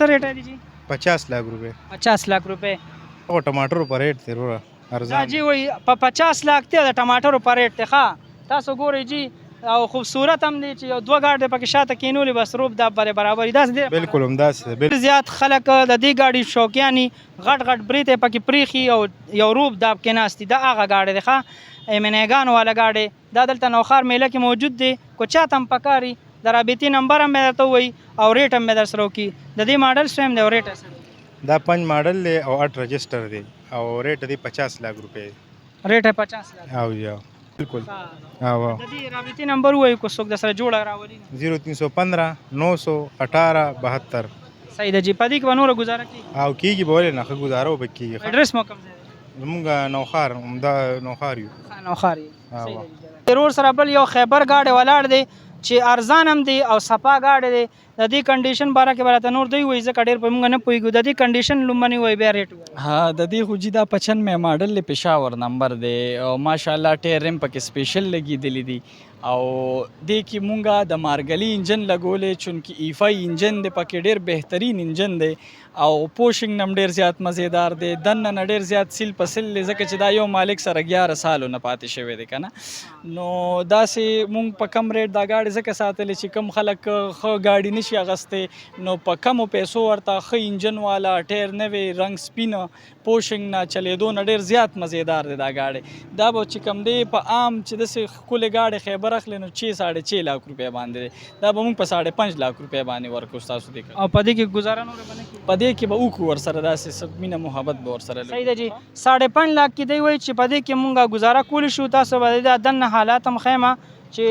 सा रेट है जी? 50 लाख रुपए 50 लाख रुपए او ټماټر په ریټ دی وروره دا ارزان جی وای په 50 लाख ته د ټماټرو په ریټ ته ښه تاسو ګورئ جی او خوبصورت هم دی چې یو دوه ګاډي پکې شاته کینولې بس روب دا برابر داس دی بالکل همداسې دی زیات خلک د دې ګاډي شوقیانی غټ غټ بریته پکې پریخي او یو روب دا کې ناشتي دا هغه ګاډي دی ښه ایمنګان والا ګاډي دا دلته نوخار میله کې موجود دی کو چاته هم پکاري د رابطي نمبر هم درته وای او ریټ هم در سره کی د دې ماډل سیم دی او ریټ سره دا 5 ماډل دی او 8 رجسٹر دی او ریټ دی 50 लाख रुपए ریټ 50 लाख او یا بالکل ها او د دې رابطي نمبر وای کو څوک د سره جوړ راولي 0315 918 72 صحیح ده جی پدې کې ونور گزاره کی او کیږي به ولې نه گزارو بکیږي ایڈریس مو کوم ځای زمونږ نوخار همدا نوخار یو نوخار صحیح ده ضرور سره بل یو خیبر گاډي ولاړ دی چې ارزان هم دی او صفا گاډي دی د دې کنډیشن باره کې براته نور دی وای ځکه ډېر په موږ نه پوهیږو د دې کنډیشن لومبني وای بیا ریټ ها د دې خو جی دا 95 ماډل له پېښور نمبر دی او ماشاءالله ټیر ریم پکې سپیشل لګېدلی دي او دې کې مونږه د مارګلي انجن لګولې چونکې ایفای انجن دی پکې ډېر بهترین انجن دی او پوشنګ نم ډېر زیات مزیدار دی دننه نه ډېر زیات سیل په سیل دی ځکه چې دا یو مالک سره 11 سالو نه پاتې شوی دی که نه نو داسې مونږ په کم ریټ دا ګاډي ځکه ساتلی چې کم خلک ښه ګاډي نشي اخیستی نو په کمو پیسو ورته ښه انجن والا ټیر نوی رنګ سپینه پوشنګ نه چلیدو نه ډېر زیات مزیدار دی دا ګاډی دا به چې کم دی په عام چې داسې ښکلې ګاډي خیبر اخلي نو 6.5 लाख روپۍ باندې دی دا به مونږ په 5.5 लाख روپۍ باندې ورکړو ستاسو دې او په دې کې گزاره نور باندې کی په دې کې به وکړو ورسره داسې مینه محبت به ورسره لرو صحیح ده جی 5.5 लाख کې دی وای چې په دې کې مونږه گزاره کولی شو تاسو به د دنه حالات هم خیمه چې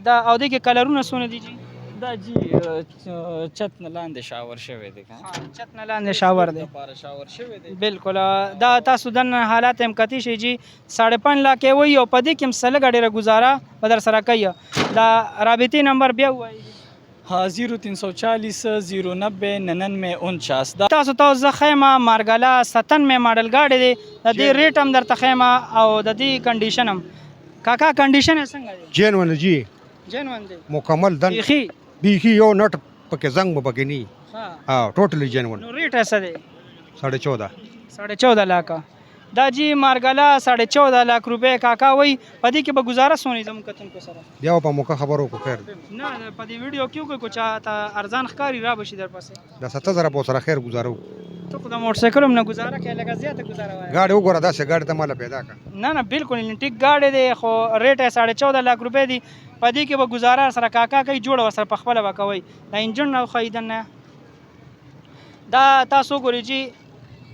دا او دې کې کلرونه سونه دي جی دا جی چت نه لاندې شاور شوی دی چت نه لاندې شاور دی لپاره شاور شوی دی بالکل دا تاسو دنه حالات هم کتی شي جی 5.5 लाख وای او په دې کې هم سلګ ډیره گزاره به در سره کوي دا رابطي نمبر بیا وای ها 0340 090 9949 دا تاسو ته زه خیمه مارګلا 97 ماډل گاډي دی د دې ریټ هم درته خیمه او د دې کنډیشن هم کاکا کنډیشن څنګه دی جینون جی جنون دی مکمل دن بیخي بیخي یو نٹ پکې زنګ به پکې نی ها ټوټلی جینون نو ریټ څه دی 14.5 14.5 लाख دا جی مارګلا 14.5 लाख روپے کاکا وای پدې کې به گزاره سونی زم کتن کو سره بیا په موقع خبرو کو خیر نه په دې ویډیو کې کو چا ارزان ښکاری را بشي در پاسه د 7000 په سره خیر گزارو ته خو د موټر سایکل هم نه گزاره کې لګا زیاته گزاره وای گاډي وګوره دا څه گاډي ته مال پیدا کا نه نه بالکل ټیک گاډي دی خو ریټ 14.5 लाख روپے دی پدې کې به گزاره سره کاکا کوي جوړ ور سره په خپل وکوي دا انجن نو خیدن نه دا تاسو ګوري جی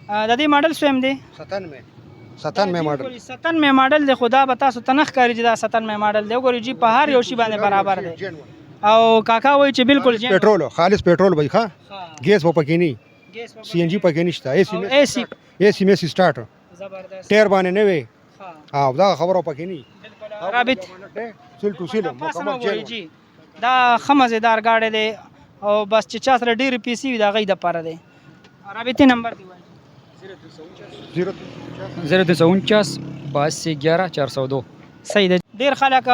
د دې ماډل سویم دی 97 ماډل 97 ماډل دی خدا به تاسو تنخ کاری چې دا 97 ماډل دی وګورئ جی په هر یو شی باندې برابر دی او کاکا وای چې بالکل پېټرول خالص پېټرول به ښه ګیس په پکې نی سی ان جی پکې نشته اے سی می سٹارټ زبردست ټیر باندې نه وي او دا خبرو پکې نی رابط سیل ټو سیل مکمل جی دا خمزدار گاډي دی او بس چې چا سره ډیر پی سی دا غي د پاره دی رابطي نمبر دی 0349 8211 402 صحیح ده ډیر خلک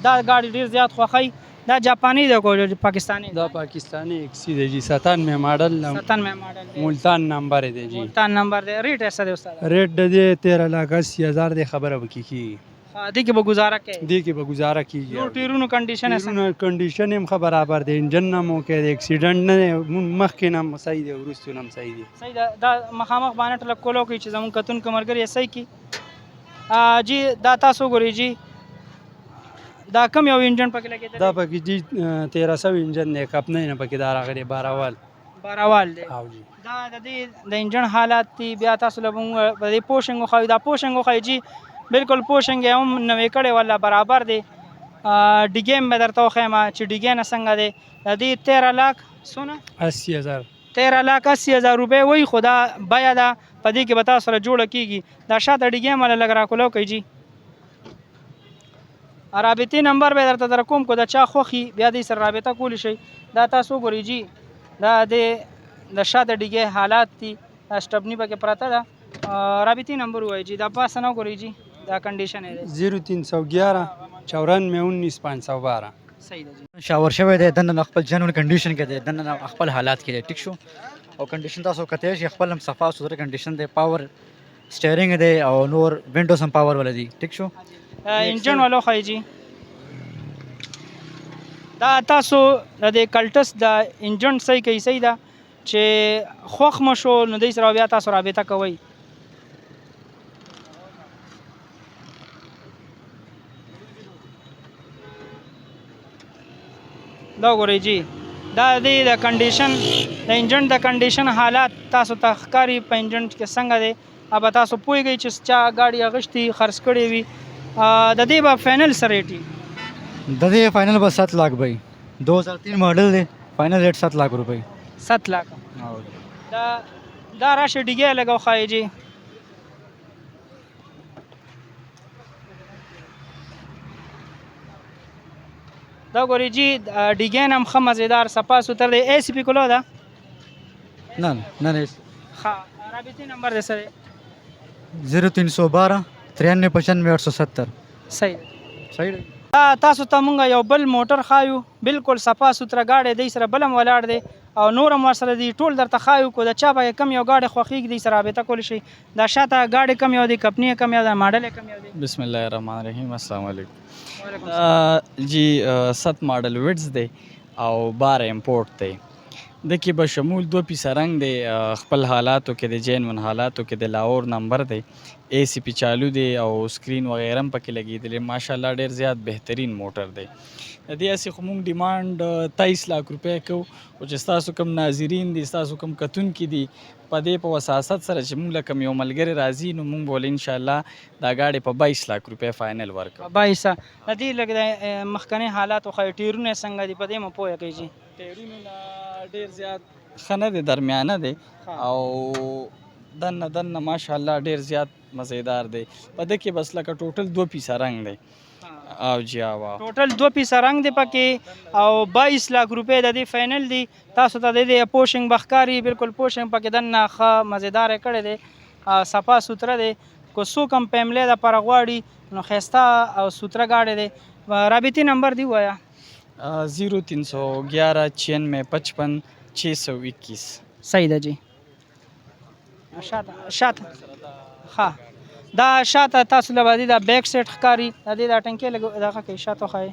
دا گاډي ډیر زیات خوخی دا جاپانی دی کو پاکستانی دا پاکستانی ایکسی دی جی 97 ماډل 97 ماډل دی ملتان نمبر دی جی ملتان نمبر دی ریټ څه دی استاد ریټ د دې 13,80,000 دی خبره وکي کی دی کې به گزاره کوي دی کې به گزاره کیږي نو ټیرونو کنډیشن ټیرونو کنډیشن هم برابر دی انجن نه مو کې د اکسیډنټ نه مخکې نه صحیح دی ورستو نه صحیح دی صحیح ده دا مخامخ باندې ټلک کولو کې چې زمون کتون کمرګری صحیح کی جی دا تاسو ګوري جی دا کم یو انجن پکې لګیدل دا پکې جی 1300 انجن دی کپنه نه پکې دا راغلی 12 دی او جی دا د دې د انجن حالات تی بیا تاسو لبون په دې پوشنګ خو دا پوشنګ خو جی بالکل پوشنګ هم نوې کړي ولا برابر دی ډیګیم به درته خیمه چې ډیګین څنګه دی د دې 13 लाख سونه 80,000 13,80,000 روپے وای خدا بیا دا پدې کې بتا سره جوړ کیږي دا شاته ډیګیم ولا لګرا کولو کوي جی رابطي نمبر به درته در کوم کو دا چا خوخي بیا دې سره رابطه کولی شي دا تاسو ګوري جی دا د شاته ډیګه حالات دي سټپنی پکې پراته ده رابطي نمبر وای جی دا پاس نه ګوري جی دا کنډیشن دی 0311 94 512 صحیح ده جی شاور شوی دی دنه خپل جنون کنډیشن کې دی دنه خپل حالات کې دی ټیک شو او کنډیشن تاسو کته شي خپل هم صفا سوتره کنډیشن دی پاور سټیرینګ دی او نور وینډوز هم پاور ول دي ټیک شو انجن والو خای جی دا تاسو د کلټس د انجن صحیح کوي صحیح ده چې خوښ مشو نو دې سره بیا تاسو رابطه کوئ دا ګورئ جی دا د کنډیشن د انجن د کنډیشن حالات تاسو ته ښکاري په انجن کې څنګه دی اب تاسو پوهیږئ چې چا ګاډي اغشتي خرڅ کړې وي د دې به فاینل څه ریټ وي د دې فائنل بس 7 लाख भाई 2003 मॉडल है फाइनल रेट 7 लाख रुपए 7 लाख دا راشه ډیګه لګاو خای جی دا ګوري جی ډیګه نم خه مزیدار صفا سوتر دی ای سی پی کولو دا ना ना ها رابطي نمبر دې سره 0312 9395 870 صحیح صحیح تاسو ته مونږ یو بل موټر خایو بالکل صفا سوتره گاډي دی سره بلم ولاړ دی او نورم ورسره دی ټول درته خایو کو د چا به کم یو گاډي خوخیږي دی سره رابطه کول شي دا شاته گاډي کم یو دی کمپنی کم یو دی ماډل کم یو دی بسم الله الرحمن الرحیم السلام علیکم جی 7 ماډل وډز دی او 12 امپورټ دی دکی به شمول 2 پیسه رنگ دی خپل حالاتو کې د جینون حالاتو کې د لاور نمبر دی اے سی پی چالو دی او سکرین وغیرہ هم پکې لګېدلی ماشاءالله ډېر زیات بهترین موټر دی د دې هسې خو مونږ ډیمانډ 23 लाख روپۍ کوو او چې ستاسو کوم ناظرین دي ستاسو کوم کتونکي دي په دې په وساست سره چې مونږ له کوم یو ملګری راځي نو مونږ به انشاءالله دا ګاډي په 22 लाख روپۍ فاینل ورکړو 22 د دې لګ د مخکنی حالات خو ټیرونه څنګه دی په دې مو پوهه کوي ټیرونه ډېر زیات ښه نه دی درمیانه دی او دنه ماشاءالله ډېر زیات مزیدار دی په دې کې بس لکه ټوټل 2 پیسه رنگ دی او جی وا ټوټل 2 پیسه رنگ دی پکې او 22 लाख روپۍ د دې فاینل دی تاسو ته د دې پوشنګ بخکاری بالکل پوشنګ پکې دنه ښه مزیدار کړی دی صفا سوتره دی کو سو کم پیملې د پرغواړي نو خسته او سوتره گاډي دی رابطي نمبر دی وایا 0311 9655 621 صحیح ده جی شاته ها دا شاته تاسو له باندې دا بیک سیټ ښکاری د دې دا ټنکی دغه کې شاته خای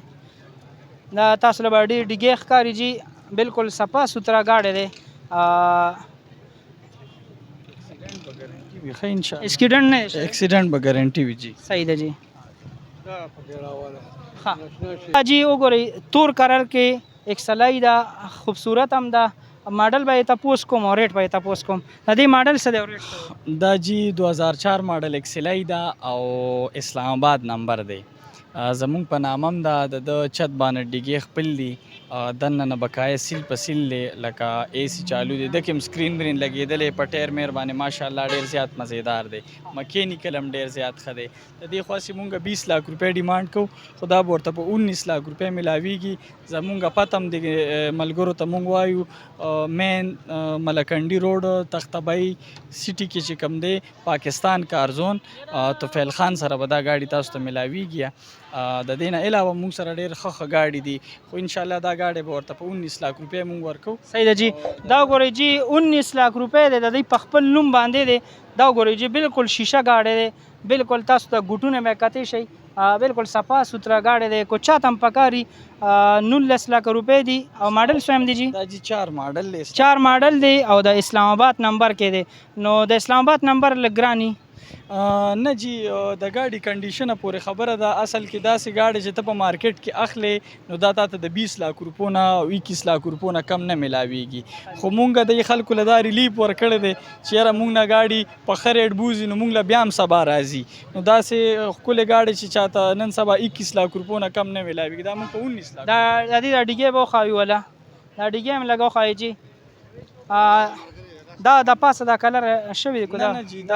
دا تاسو له باندې ډیګه ښکاری جی بالکل صفا سوتره گاډي دی एक्सीडेंट नहीं एक्सीडेंट به ګارانټي وي جی صحیح ده جی ها جی وګورئ تور کلر کې ایک سلای دا خوبصورت هم دا ماډل به تاسو کوم او ریټ به تاسو کوم د دې ماډل څه دی ریټ دا جی 2004 ماډل ایکسلای دا او اسلام آباد نمبر دی زمونږ په نامم دا د چت باندې ډیګې خپل دي دنه نه بقایا سیل په سیل لکه اے سی چالو دی د کوم سکرین برین لګېدلې په ټایر میر باندې ماشاءالله ډېر زیات مزیدار دی مکینیکل هم ډېر زیات ښه دی د دې خاصې مونږ 20 लाख روپۍ ډیمانډ کوو خدا به ورته په 19 लाख روپۍ ملاویږي زمونږ پته هم د ملګرو ته مونږ وایو مین ملکنډي روډ تختبای سیټي کې چې کوم دی پاکستان کارزون توفیل خان سره به دا ګاډي تاسو ته ملاویږي د دې نه علاوه مونږ سره ډېر ښه ګاډي دي خو انشاءالله دا ګاډي به ورته په 19 लाख روپۍ مونږ ورکو صحیح ده جی دا ګورئ جی 19 लाख روپۍ دی د دې په خپل نوم باندې دی دا ګورئ جی بالکل شیشه ګاډی دی بالکل تاسو ته ګوټونه به کتې شي بالکل صفا سوتره ګاډی دی کو چاته هم پکاري 19 लाख روپۍ دی او ماډل څه هم دی جی دا جی 4 ماډل دی 4 ماډل دی او د اسلام آباد نمبر کې دی نو د اسلام آباد نمبر لګرانی نه جی د ګاډي کنډیشنه پورې خبره ده اصل کې داسې ګاډي چې ته په مارکیټ کې اخلې نو دا تاته د 20 लाख روپو نه او 21 लाख روپو نه کم نه ملاویږي خو مونږ د خلکو له دا ریلیف ورکړی دی چې یاره مونږ نه ګاډي په ښه ریټ بوځي نو مونږ له بیا هم سبا راځي نو داسې ښکلې ګاډي چې چاته نن سبا 21 लाख روپو نه کم نه ملاویږي دا مونږ په 19 लाख دا دې ډیګې به خایو ولا دا ډیګې هم لګاو خای جی دا د پاسه دا کلر شوی دی کو دا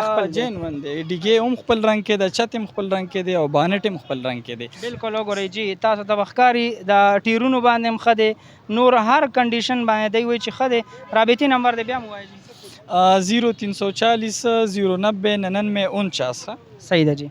خپل جینون دی ډیګې هم خپل رنگ کې د چت هم خپل رنگ کې دی او بانټ هم خپل رنگ کې دی بالکل وګورئ جی تاسو ته بخکاری د ټیرونو باندې هم خده نور هر کنډیشن باندې دی وای چې خده رابطي نمبر دی بیا مو وایي 0340 090 99 49 صحیح ده جی